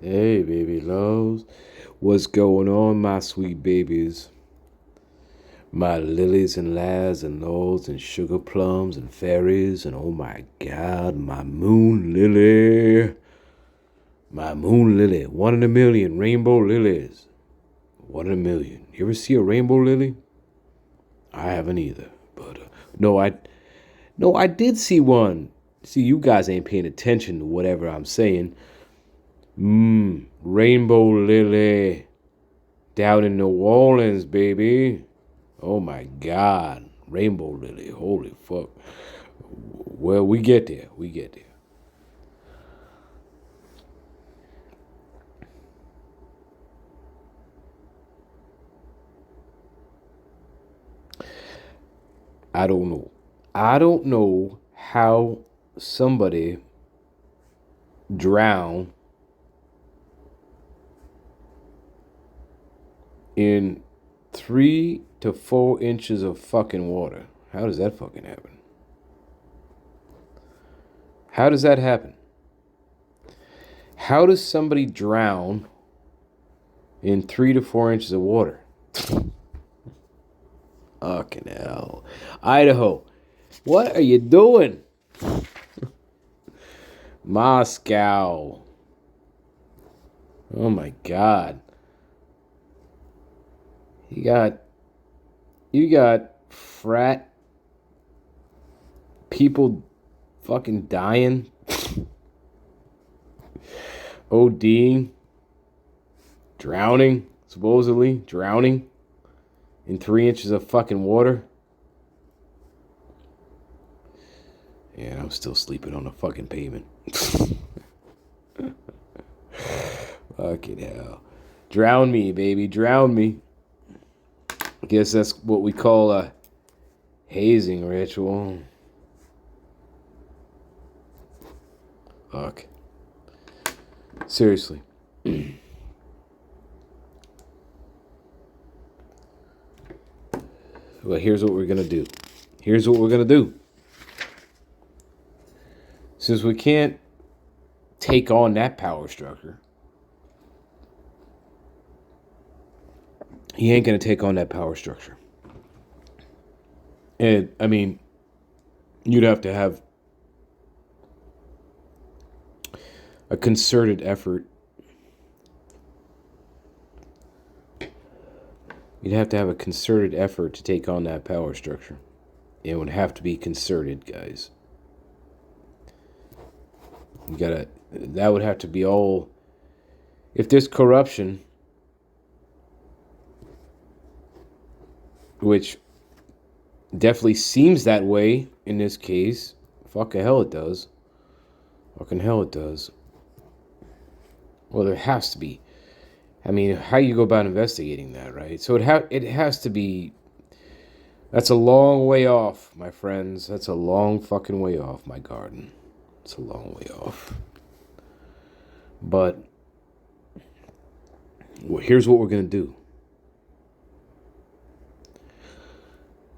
Hey, baby loves. What's going on, my sweet babies? My lilies and lads and lords and sugar plums and fairies and oh my god, my moon lily. My moon lily. 1 in a million rainbow lilies. 1 in a million. You ever see a rainbow lily? I haven't either. But no, I did see one. See, you guys ain't paying attention to whatever I'm saying. Rainbow lily. Down in New Orleans, baby. Oh my God. Rainbow lily. Holy fuck. Well, we get there. We get there. I don't know. I don't know how somebody drown in 3 to 4 inches of fucking water. How does that fucking happen? How does that happen? How does somebody drown in 3 to 4 inches of water? Fucking hell. Idaho, what are you doing? Moscow. Oh my God. You got frat people fucking dying, ODing, drowning, supposedly drowning in 3 inches of fucking water. Yeah, I'm still sleeping on the fucking pavement. Fucking hell. Drown me, baby, drown me. I guess that's what we call a hazing ritual. Fuck. Seriously. Well, here's what we're going to do. Here's what we're going to do. Since we can't take on that power structure, he ain't going to take on that power structure. And, I mean, you'd have to have a concerted effort. You'd have to have a concerted effort to take on that power structure. It would have to be concerted, guys. That would have to be all. If there's corruption, which definitely seems that way in this case, fucking hell it does. Fucking hell it does. Well, there has to be. I mean, how you go about investigating that, right? So it has to be. That's a long way off, my friends. That's a long fucking way off, my garden. It's a long way off. But here's what we're going to do.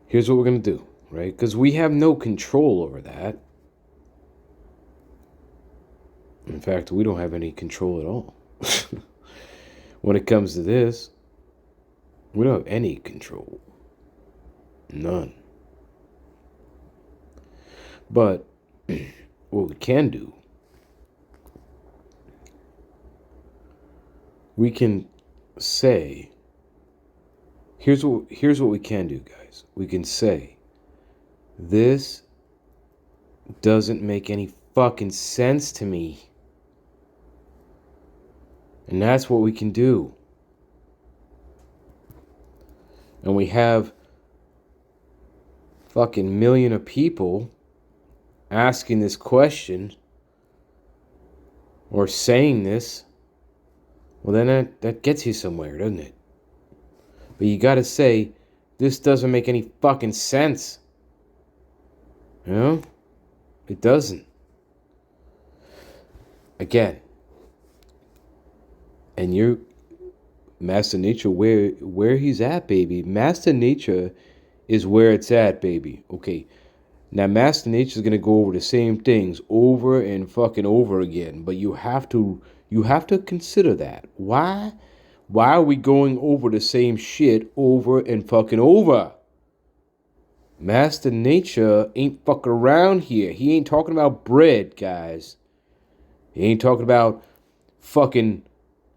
Here's what we're going to do, right? Because we have no control over that. In fact, we don't have any control at all. When it comes to this, we don't have any control. None. But what we can do, we can say, here's what we can do, guys. We can say, this doesn't make any fucking sense to me. And that's what we can do. And we have fucking million of people asking this question or saying this. Well, then that gets you somewhere, doesn't it? But you gotta say, this doesn't make any fucking sense. You know? It doesn't. Again. And you're Master Nature where he's at, baby. Master Nature is where it's at, baby. Okay. Now Master Nature's gonna go over the same things over and fucking over again. But you have to You have to consider that. Why? Why are we going over the same shit over and fucking over? Master Nature ain't fucking around here. He ain't talking about bread, guys. He ain't talking about fucking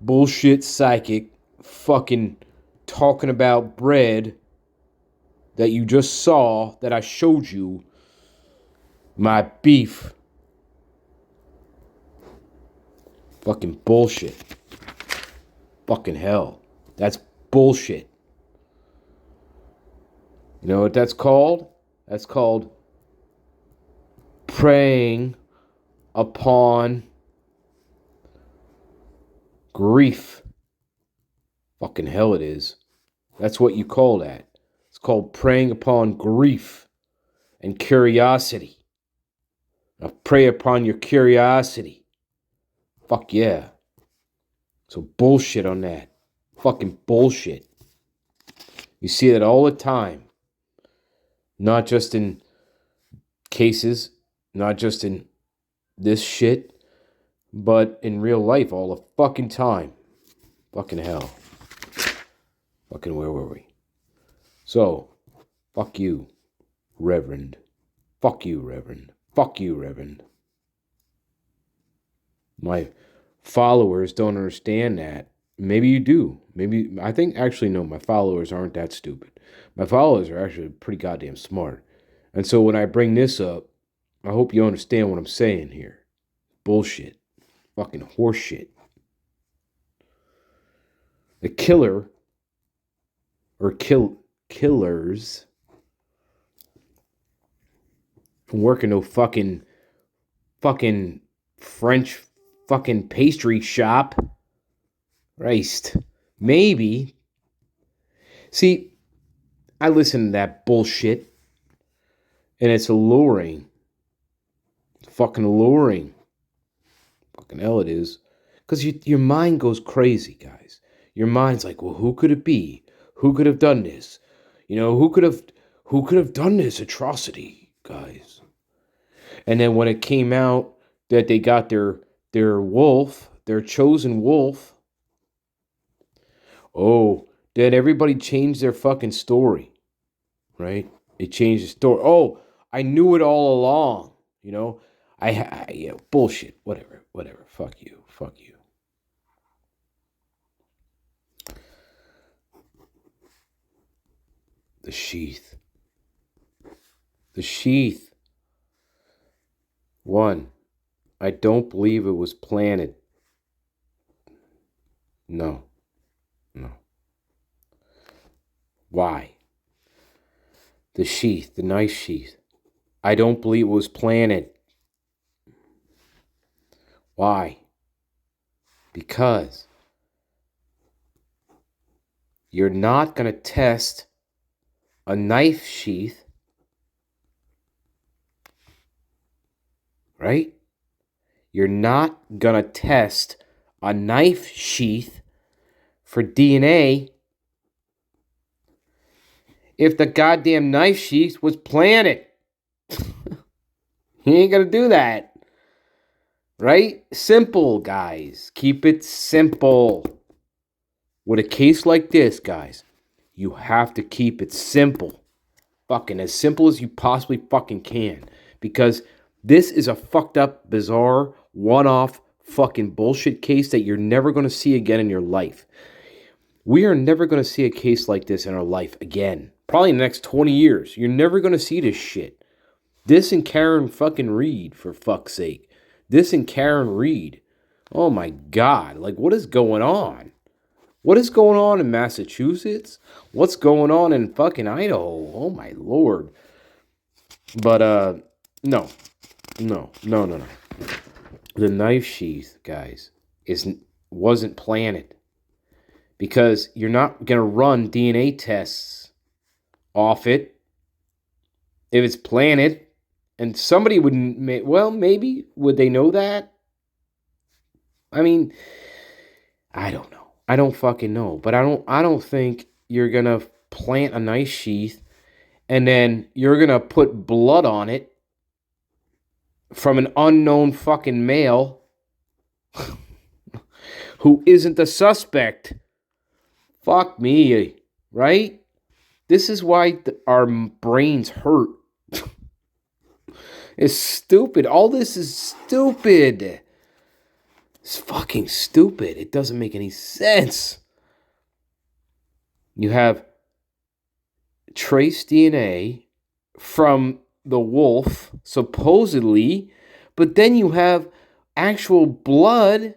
bullshit psychic fucking talking about bread that you just saw that I showed you. My beef. Fucking bullshit. Fucking hell. That's bullshit. You know what that's called? That's called preying upon grief. Fucking hell it is. That's what you call that. It's called preying upon grief and curiosity. Now prey upon your curiosity. Fuck yeah. So bullshit on that. Fucking bullshit. You see that all the time. Not just in cases, not just in this shit, but in real life all the fucking time. Fucking hell. Fucking where were we? So, fuck you, Reverend. Fuck you, Reverend. Fuck you, Reverend. My followers don't understand that. Maybe you do. Maybe, I think, actually, no, my followers aren't that stupid. My followers are actually pretty goddamn smart. And so when I bring this up, I hope you understand what I'm saying here. Bullshit. Fucking horseshit. The killer, or killers, from working no fucking French fucking pastry shop. Christ. Maybe. See, I listen to that bullshit, and it's alluring. It's fucking alluring. Fucking hell it is. Because your mind goes crazy, guys. Your mind's like, well, who could it be? Who could have done this? You know, who could have done this atrocity, guys? And then when it came out that they got their wolf, their chosen wolf, oh, then everybody changed their fucking story, right? They changed the story. Oh, I knew it all along, you know? Yeah, bullshit, whatever, fuck you. The sheath. The sheath. One, I don't believe it was planted. No. Why? The sheath, the knife sheath. I don't believe it was planted. Why? Because you're not going to test a knife sheath, right? You're not going to test a knife sheath for DNA if the goddamn knife sheath was planted. You ain't going to do that. Right? Simple, guys. Keep it simple. With a case like this, guys, you have to keep it simple. Fucking as simple as you possibly fucking can. Because this is a fucked up, bizarre, one-off fucking bullshit case that you're never going to see again in your life. We are never going to see a case like this in our life again. Probably in the next 20 years. You're never going to see this shit. This and Karen fucking Reed, for fuck's sake. This and Karen Reed. Oh my God. Like, what is going on? What is going on in Massachusetts? What's going on in fucking Idaho? Oh my Lord. But, no. The knife sheath, guys, wasn't planted. Because you're not going to run DNA tests off it if it's planted. And somebody would, well, maybe, would they know that? I mean, I don't know. I don't fucking know. But I don't think you're going to plant a knife sheath and then you're going to put blood on it from an unknown fucking male who isn't the suspect. Fuck me, right? This is why our brains hurt. It's stupid. All this is stupid. It's fucking stupid. It doesn't make any sense. You have trace DNA from the wolf, supposedly, but then you have actual blood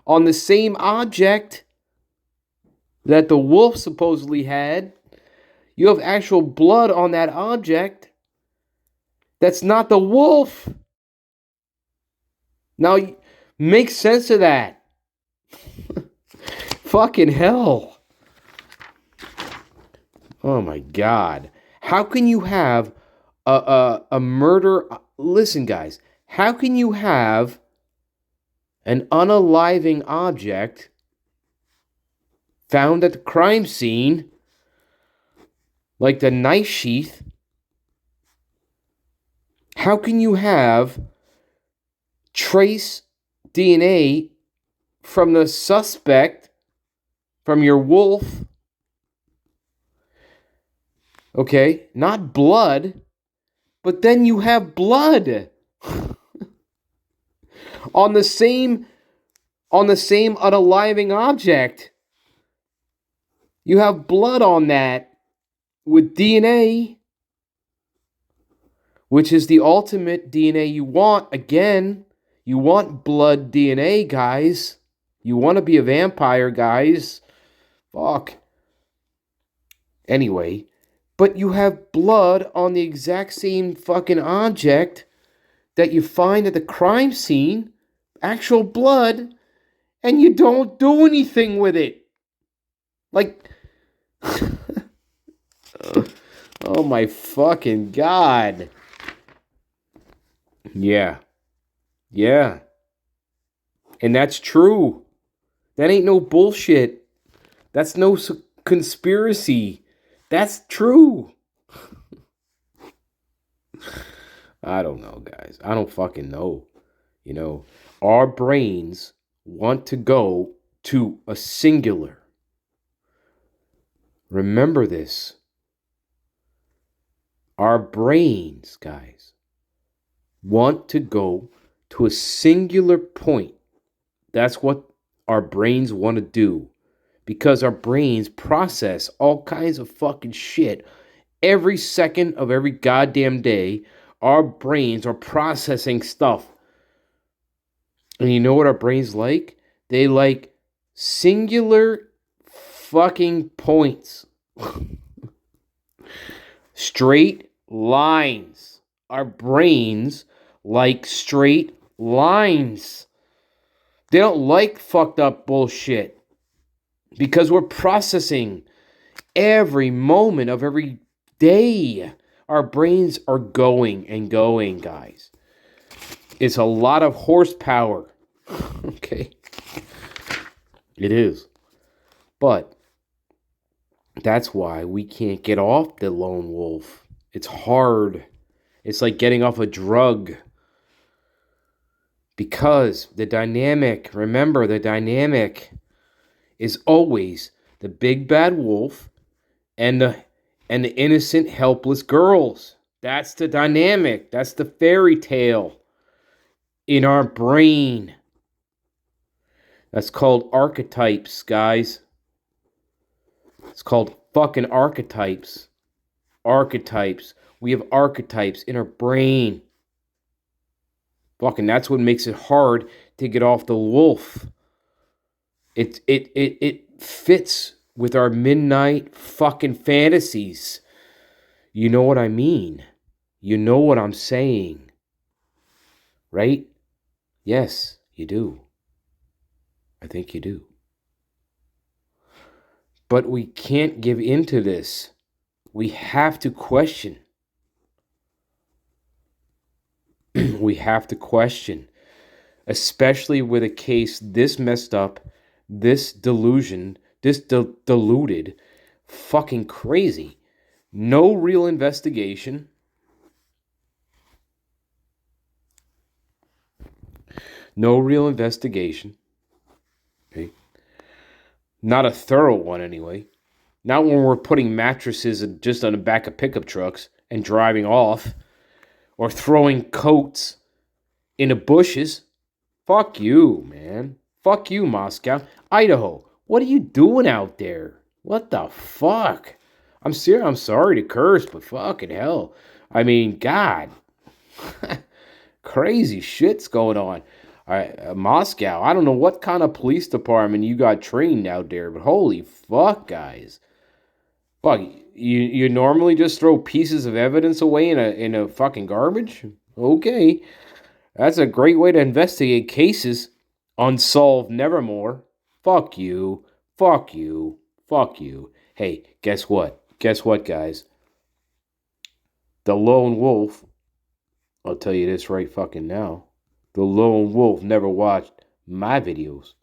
on the same object that the wolf supposedly had. You have actual blood on that object that's not the wolf. Now, make sense of that. Fucking hell. Oh my God. How can you have a murder? Listen, guys. How can you have an unaliving object found at the crime scene, like the knife sheath? How can you have trace DNA from the suspect, from your wolf? Okay, not blood, but then you have blood on the same unaliving object. You have blood on that with DNA, which is the ultimate DNA you want. Again, you want blood DNA, guys. You want to be a vampire, guys. Fuck. Anyway, but you have blood on the exact same fucking object that you find at the crime scene, actual blood, and you don't do anything with it. Like, oh my fucking God. Yeah. Yeah. And that's true. That ain't no bullshit. That's no conspiracy. That's true. I don't know, guys. I don't fucking know. You know, our brains want to go to a singular. Remember this. Our brains, guys, want to go to a singular point. That's what our brains want to do. Because our brains process all kinds of fucking shit. Every second of every goddamn day, our brains are processing stuff. And you know what our brains like? They like singular fucking points. Straight lines. Our brains like straight lines. They don't like fucked up bullshit. Because we're processing every moment of every day. Our brains are going and going, guys. It's a lot of horsepower. Okay. It is. But that's why we can't get off the lone wolf. It's hard. It's like getting off a drug. Because the dynamic, remember, the dynamic is always the big bad wolf and the innocent, helpless girls. That's the dynamic. That's the fairy tale in our brain. That's called archetypes, guys. It's called fucking archetypes. Archetypes. We have archetypes in our brain. Fucking, that's what makes it hard to get off the wolf. It fits with our midnight fucking fantasies. You know what I mean? You know what I'm saying. Right? Yes, you do. I think you do. But we can't give in to this. We have to question. We have to question. Especially with a case this messed up, this delusion, this deluded, fucking crazy. No real investigation. No real investigation. Not a thorough one, anyway. Not when we're putting mattresses just on the back of pickup trucks and driving off, or throwing coats in the bushes. Fuck you, man. Fuck you, Moscow. Idaho, what are you doing out there? What the fuck? I'm serious. I'm sorry to curse, but fucking hell. I mean, God. Crazy shit's going on. Moscow, I don't know what kind of police department you got trained out there, but holy fuck, guys. Fuck, you normally just throw pieces of evidence away in a fucking garbage? Okay. That's a great way to investigate cases. Unsolved nevermore. Fuck you. Fuck you. Fuck you. Hey, guess what? Guess what, guys? The lone wolf, I'll tell you this right fucking now. The lone wolf never watched my videos.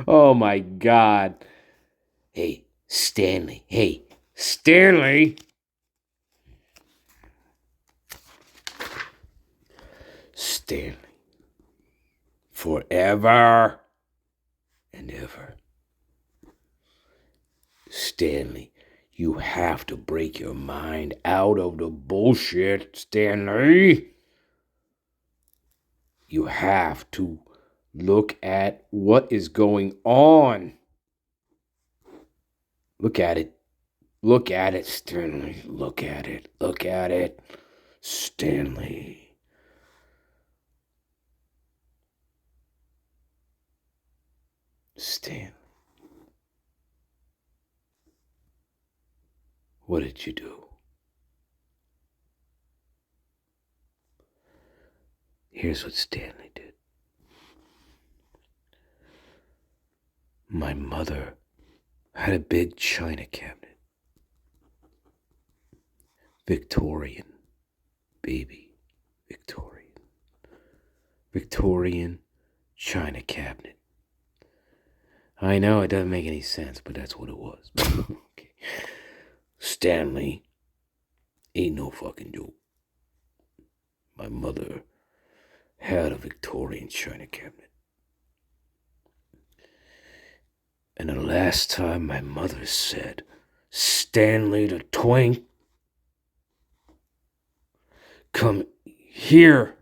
Oh my god. Hey, Stanley. Hey, Stanley. Stanley. Forever and ever. Stanley, you have to break your mind out of the bullshit, Stanley. You have to look at what is going on. Look at it. Look at it, Stanley. Look at it. Look at it, Stanley. Stanley. What did you do? Here's what Stanley did. My mother had a big china cabinet. Victorian, baby. Victorian. Victorian china cabinet. I know it doesn't make any sense, but that's what it was. Okay. Stanley ain't no fucking joke. My mother had a Victorian china cabinet. And the last time my mother said, Stanley the twink, come here,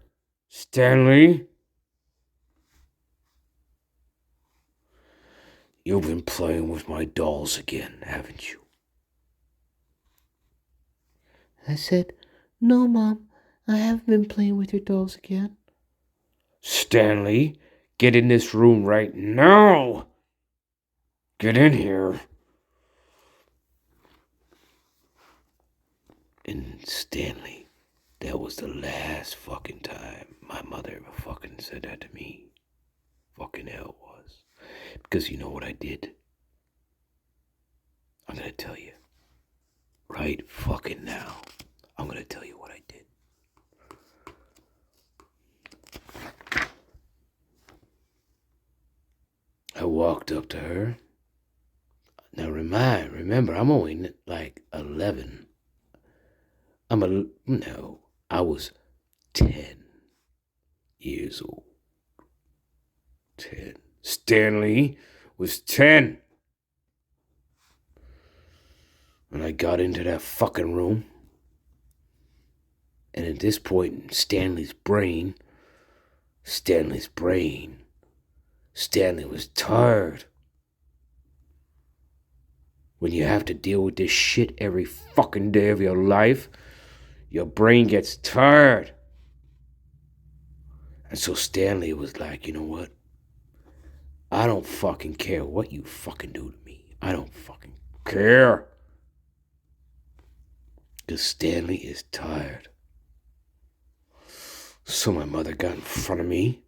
Stanley. You've been playing with my dolls again, haven't you? I said, no, Mom, I haven't been playing with your dolls again. Stanley, get in this room right now. Get in here. And Stanley, that was the last fucking time my mother ever fucking said that to me. Fucking hell it was. Because you know what I did? I'm gonna tell you. Right fucking now. I'm gonna tell you what I did. I walked up to her. Now remember, I'm only like 11. I was 10 years old. 10. Stanley was 10. When I got into that fucking room, and at this point, Stanley was tired. When you have to deal with this shit every fucking day of your life, your brain gets tired. And so Stanley was like, you know what? I don't fucking care what you fucking do to me. I don't fucking care. Because Stanley is tired. So my mother got in front of me.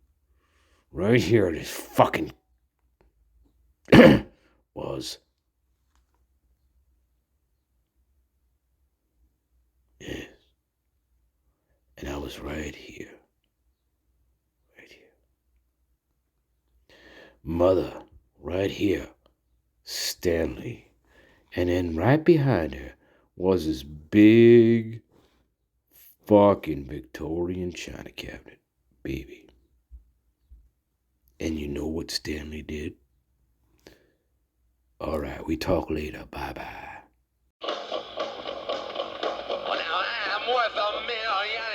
Right here, this fucking was. Yes. And I was right here. Right here. Mother, right here. Stanley. And then right behind her was this big fucking Victorian china cabinet, baby. And you know what Stanley did? All right, we talk later. Bye-bye. Well, now I'm worth $1 million.